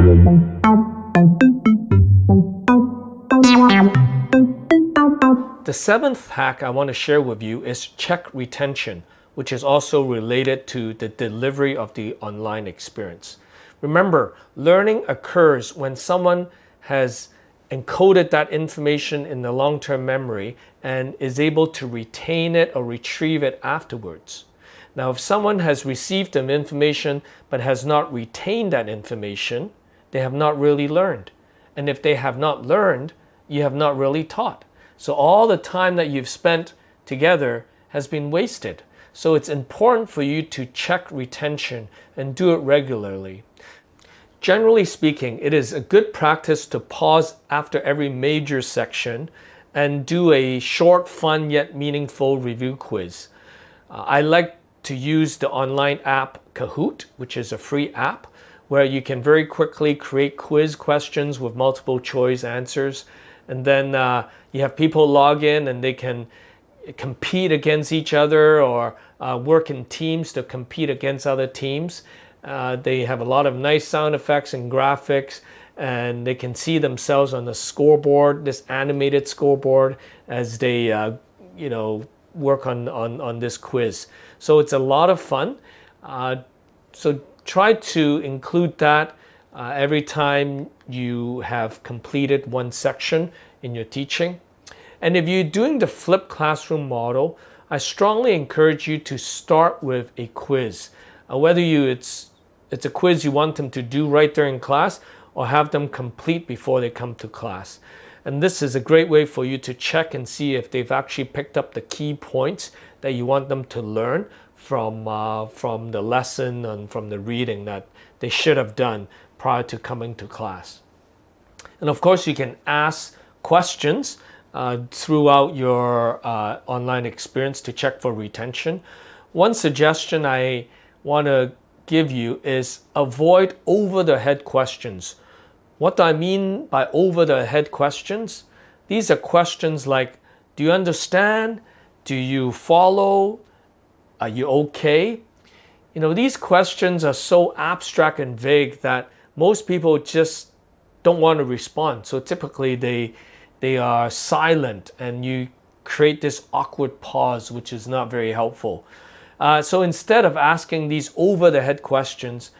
The seventh hack I want to share with you is check retention, which is also related to the delivery of the online experience. Remember, learning occurs when someone has encoded that information in the long-term memory and is able to retain it or retrieve it afterwards. Now, if someone has received the information but has not retained that information, they have not really learned. And if they have not learned, you have not really taught. So all the time that you've spent together has been wasted. So it's important for you to check retention and do it regularly. Generally speaking, it is a good practice to pause after every major section and do a short, fun, yet meaningful review quiz. I like to use the online app Kahoot, which is a free app where you can very quickly create quiz questions with multiple choice answers. And then you have people log in and they can compete against each other or work in teams to compete against other teams. They have a lot of nice sound effects and graphics, and they can see themselves on the scoreboard, this animated scoreboard, as they work on this quiz. So it's a lot of fun. So try to include that every time you have completed one section in your teaching. And if you're doing the flipped classroom model, I strongly encourage you to start with a quiz. Whether it's a quiz you want them to do right during class or have them complete before they come to class. And this is a great way for you to check and see if they've actually picked up the key points that you want them to learn from the lesson and from the reading that they should have done prior to coming to class. And of course, you can ask questions throughout your online experience to check for retention. One suggestion I want to give you is avoid over-the-head questions. What do I mean by over-the-head questions? These are questions like, do you understand? Do you follow? Are you okay? These questions are so abstract and vague that most people just don't want to respond. So typically they are silent and you create this awkward pause, which is not very helpful. So instead of asking these over-the-head questions,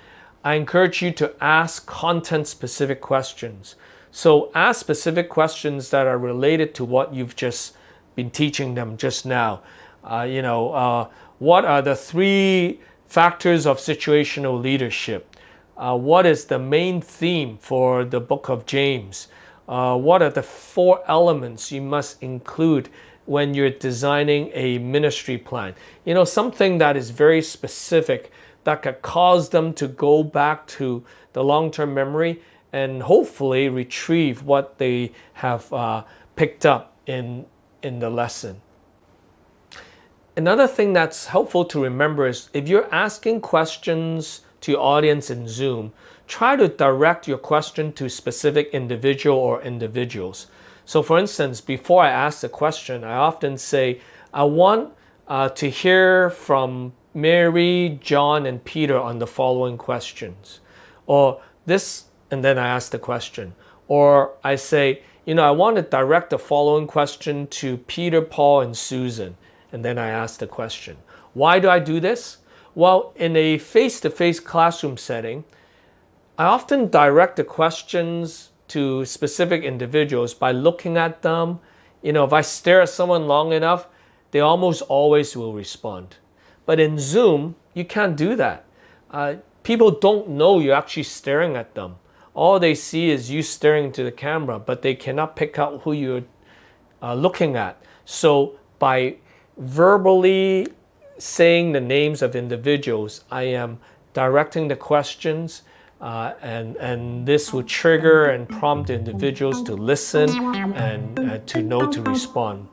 I encourage you to ask content-specific questions. So ask specific questions that are related to what you've just been teaching them just now. What are the 3 factors of situational leadership? What is the main theme for the book of James? What are the 4 elements you must include when you're designing a ministry plan? Something that is very specific that could cause them to go back to the long-term memory and hopefully retrieve what they have picked up in the lesson. Another thing that's helpful to remember is if you're asking questions to your audience in Zoom, try to direct your question to a specific individual or individuals. So for instance, before I ask the question, I often say, I want to hear from Mary, John, and Peter on the following questions. Or this, and then I ask the question. Or I say, I want to direct the following question to Peter, Paul, and Susan. And then I ask the question. Why do I do this? Well, in a face-to-face classroom setting, I often direct the questions to specific individuals by looking at them. If I stare at someone long enough, they almost always will respond. But in Zoom, you can't do that. People don't know you're actually staring at them. All they see is you staring into the camera, but they cannot pick out who you're looking at. So by verbally saying the names of individuals, I am directing the questions, and this would trigger and prompt individuals to listen and to know to respond.